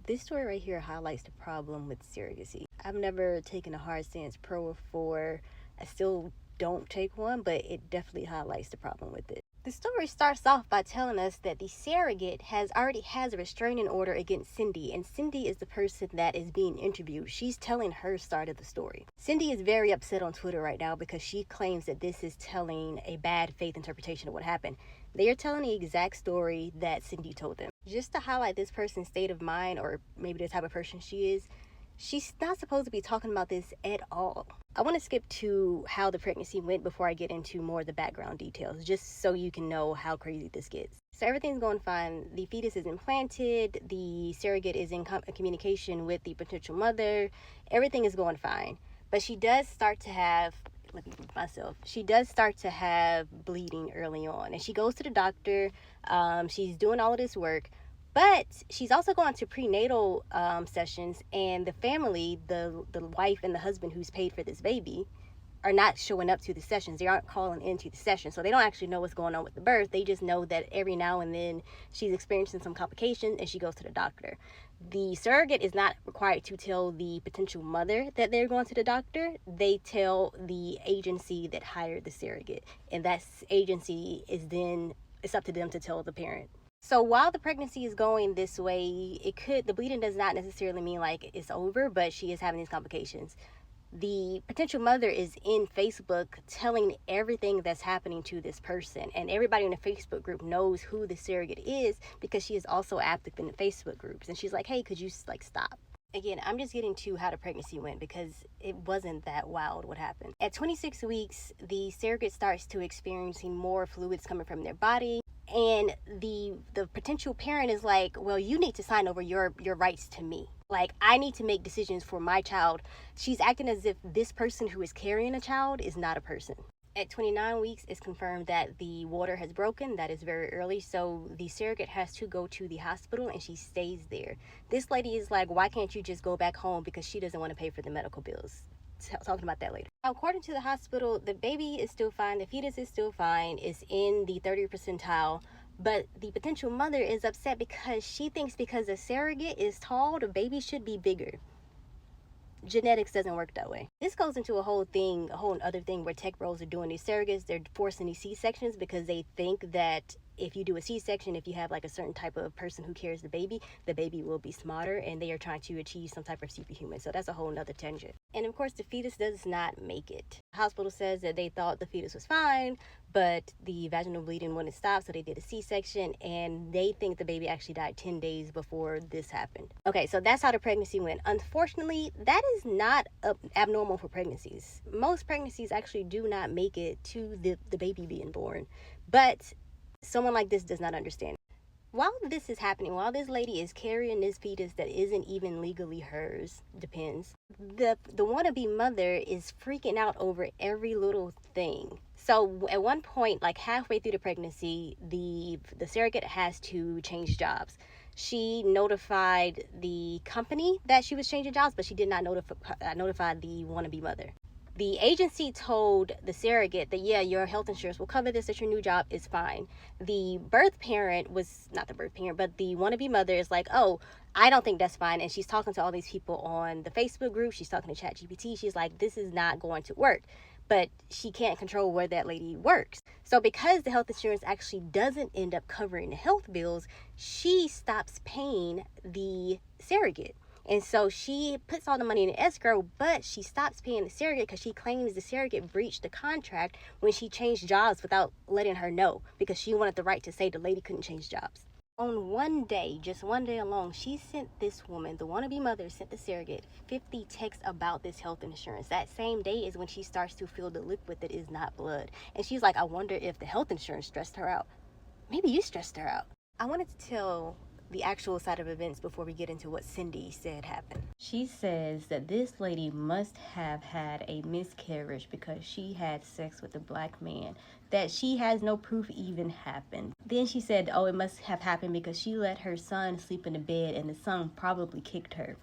This story right here highlights the problem with surrogacy. I've never taken a hard stance pro or for. I still don't take one, but it definitely highlights the problem with it. The story starts off by telling us that the surrogate already has a restraining order against Cindy, and Cindy is the person that is being interviewed. She's telling her side of the story. Cindy is very upset on Twitter right now because she claims that this is telling a bad faith interpretation of what happened. They are telling the exact story that Cindy told them. Just to highlight this person's state of mind, or maybe the type of person she is, she's not supposed to be talking about this at all. I want to skip to how the pregnancy went before I get into more of the background details, just so you can know how crazy this gets. So everything's going fine. The fetus is implanted. The surrogate is in communication with the potential mother. Everything is going fine. But she does start to have bleeding early on, and she goes to the doctor. She's doing all of this work, but she's also going to prenatal sessions, and the family, the wife and the husband who's paid for this baby, are not showing up to the sessions. They aren't calling into the session, so they don't actually know what's going on with the birth. They just know that every now and then she's experiencing some complications and she goes to the doctor. The surrogate is not required to tell the potential mother that they're going to the doctor. They tell the agency that hired the surrogate, and that agency it's up to them to tell the parent. So while the pregnancy is going this way, the bleeding does not necessarily mean like it's over, but she is having these complications. The potential mother is in Facebook telling everything that's happening to this person, and everybody in the Facebook group knows who the surrogate is because she is also active in the Facebook groups. And she's like, hey, could you stop? Again, I'm just getting to how the pregnancy went because it wasn't that wild what happened. At 26 weeks, the surrogate starts to experiencing more fluids coming from their body. And the potential parent is like, well, you need to sign over your rights to me. Like, I need to make decisions for my child. She's acting as if this person who is carrying a child is not a person. At 29 weeks, it's confirmed that the water has broken. That is very early. So the surrogate has to go to the hospital, and she stays there. This lady is like, why can't you just go back home? Because she doesn't want to pay for the medical bills. Talking about that later. Now, according to the hospital, the baby is still fine. The fetus is still fine. It's in the 30th percentile. But the potential mother is upset because she thinks because the surrogate is tall, the baby should be bigger. Genetics doesn't work that way. This goes into a whole other thing where tech bros are doing these surrogates. They're forcing these C-sections because they think that if you do a C-section, if you have like a certain type of person who carries the baby will be smarter, and they are trying to achieve some type of superhuman. So that's a whole nother tangent. And of course, the fetus does not make it. The hospital says that they thought the fetus was fine, but the vaginal bleeding wouldn't stop, so they did a C-section, and they think the baby actually died 10 days before this happened. Okay, so that's how the pregnancy went. Unfortunately, that is not abnormal for pregnancies. Most pregnancies actually do not make it to the baby being born, but someone like this does not understand. While this is happening, while this lady is carrying this fetus that isn't even legally hers, the wannabe mother is freaking out over every little thing. So at one point, like halfway through the pregnancy, the surrogate has to change jobs. She notified the company that she was changing jobs, but she did not notify the wannabe mother. The agency told the surrogate that, yeah, your health insurance will cover this, that your new job is fine. The birth parent was not the birth parent, but the wannabe mother is like, oh, I don't think that's fine. And she's talking to all these people on the Facebook group. She's talking to ChatGPT. She's like, this is not going to work. But she can't control where that lady works. So because the health insurance actually doesn't end up covering the health bills, she stops paying the surrogate. And so she puts all the money in escrow, but she stops paying the surrogate because she claims the surrogate breached the contract when she changed jobs without letting her know, because she wanted the right to say the lady couldn't change jobs. On one day, just one day alone, she sent this woman, the wannabe mother, sent the surrogate 50 texts about this health insurance. That same day is when she starts to feel the liquid that is not blood. And she's like, I wonder if the health insurance stressed her out. Maybe you stressed her out. I wanted to tell the actual side of events before we get into what Cindy said happened. She says that this lady must have had a miscarriage because she had sex with a black man that she has no proof even happened. Then she said, oh, it must have happened because she let her son sleep in the bed and the son probably kicked her.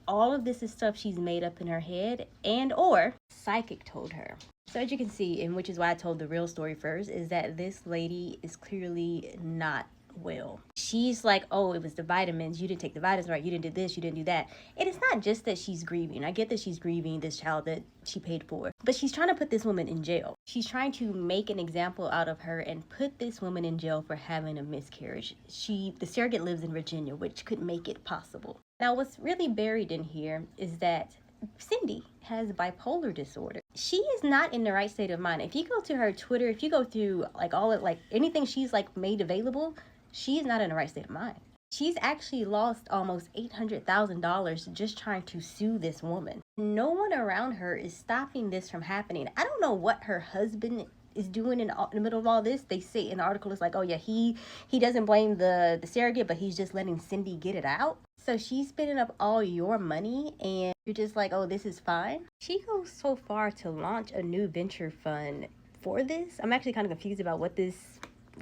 All of this is stuff she's made up in her head and or psychic told her. So as you can see, and which is why I told the real story first, is that this lady is clearly not well. She's like, oh, it was the vitamins. You didn't take the vitamins right. You didn't do this. You didn't do that. And it's not just that she's grieving. I get that she's grieving this child that she paid for, but she's trying to put this woman in jail. She's trying to make an example out of her and put this woman in jail for having a miscarriage. The surrogate lives in Virginia, which could make it possible. Now, what's really buried in here is that Cindy has bipolar disorder. She is not in the right state of mind. If you go to her Twitter, if you go through anything she's made available, she is not in the right state of mind. She's actually lost almost $800,000 just trying to sue this woman. No one around her is stopping this from happening. I don't know what her husband is doing in the middle of all this. They say in the article, it's like, oh yeah, he doesn't blame the surrogate, but he's just letting Cindy get it out. So she's spending up all your money and you're just like, oh, this is fine. She goes so far to launch a new venture fund for this. I'm actually kind of confused about what this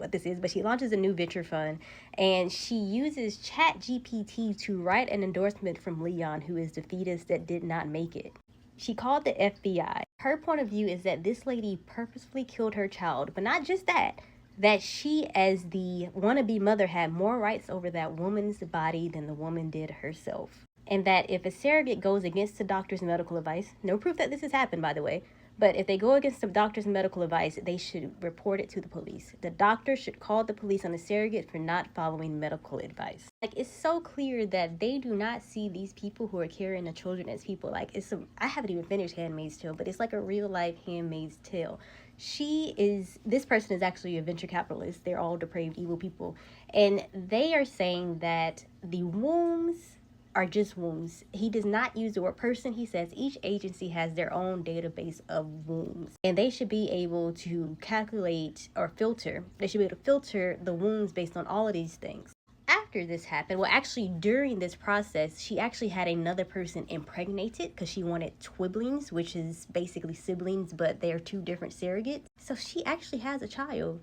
is, but she launches a new venture fund and she uses ChatGPT to write an endorsement from Leon, who is the fetus that did not make it. She called the FBI. Her point of view is that this lady purposefully killed her child, but not just that she, as the wannabe mother, had more rights over that woman's body than the woman did herself. And that if a surrogate goes against the doctor's medical advice, no proof that this has happened, by the way, but if they go against the doctor's medical advice, they should report it to the police. The doctor should call the police on the surrogate for not following medical advice. It's so clear that they do not see these people who are carrying the children as people. I haven't even finished Handmaid's Tale, but it's like a real life Handmaid's Tale. This person is actually a venture capitalist. They're all depraved, evil people. And they are saying that the wombs are just wombs. He does not use the word person. He says each agency has their own database of wombs. And they should be able to calculate or filter. They should be able to filter the wombs based on all of these things. After this happened, during this process, she actually had another person impregnated because she wanted twiblings, which is basically siblings, but they're two different surrogates. So she actually has a child.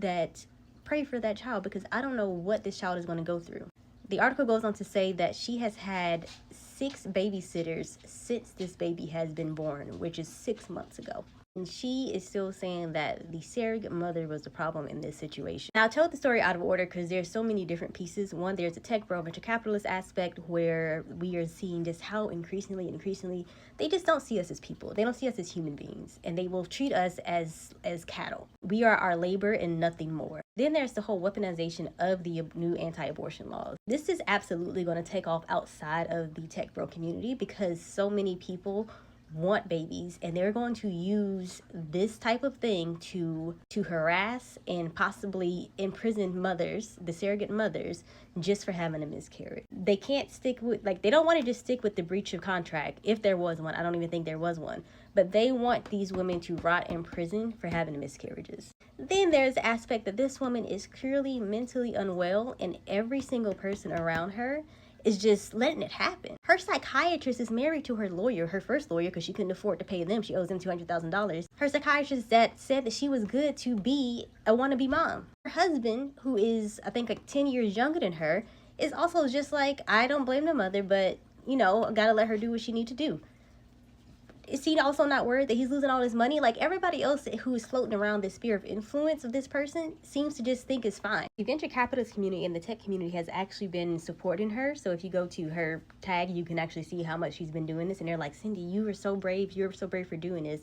Pray for that child, because I don't know what this child is going to go through. The article goes on to say that she has had 6 babysitters since this baby has been born, which is 6 months ago. And she is still saying that the surrogate mother was the problem in this situation. Now, I told the story out of order because there's so many different pieces. One, there's a tech bro venture capitalist aspect where we are seeing just how increasingly, they just don't see us as people. They don't see us as human beings. And they will treat us as cattle. We are our labor and nothing more. Then there's the whole weaponization of the new anti-abortion laws. This is absolutely going to take off outside of the tech bro community because so many people want babies and they're going to use this type of thing to harass and possibly imprison mothers, the surrogate mothers, just for having a miscarriage. They can't stick with, they don't want to just stick with the breach of contract if there was one. I don't even think there was one, but they want these women to rot in prison for having miscarriages. Then there's the aspect that this woman is clearly mentally unwell and every single person around her is just letting it happen. Her psychiatrist is married to her lawyer, her first lawyer, because she couldn't afford to pay them. She owes them $200,000. Her psychiatrist that said that she was good to be a wannabe mom. Her husband, who is, I think, 10 years younger than her, is also just like, I don't blame the mother, but, gotta let her do what she need to do. Is he also not worried that he's losing all his money? Everybody else who is floating around this sphere of influence of this person seems to just think it's fine. The venture capitalist community and the tech community has actually been supporting her. So if you go to her tag, you can actually see how much she's been doing this. And they're like, Cindy, you were so brave. You're so brave for doing this.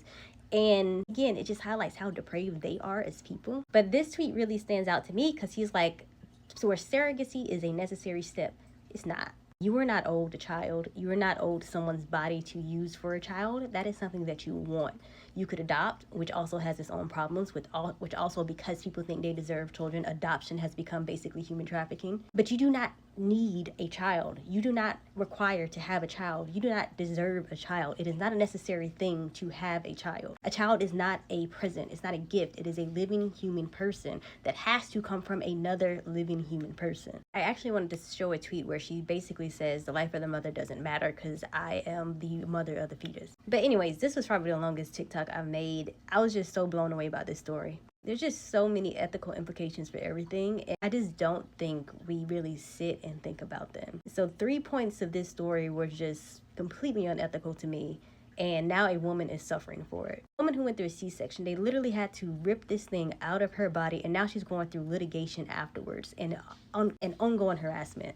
And again, it just highlights how depraved they are as people. But this tweet really stands out to me because he's like, so where surrogacy is a necessary step, it's not. You are not owed a child. You are not owed someone's body to use for a child. That is something that you want. You could adopt, which also has its own problems, which also, because people think they deserve children, adoption has become basically human trafficking. But you do not need a child. You do not require to have a child. You do not deserve a child. It is not a necessary thing to have a child. A child is not a present. It's not a gift. It is a living human person that has to come from another living human person. I actually wanted to show a tweet where she basically says the life of the mother doesn't matter because I am the mother of the fetus. But anyways, this was probably the longest TikTok I've made. I was just so blown away by this story. There's just so many ethical implications for everything, and I just don't think we really sit and think about them. So 3 points of this story were just completely unethical to me, and now a woman is suffering for it. A woman who went through a C-section, they literally had to rip this thing out of her body, and now she's going through litigation afterwards and ongoing harassment.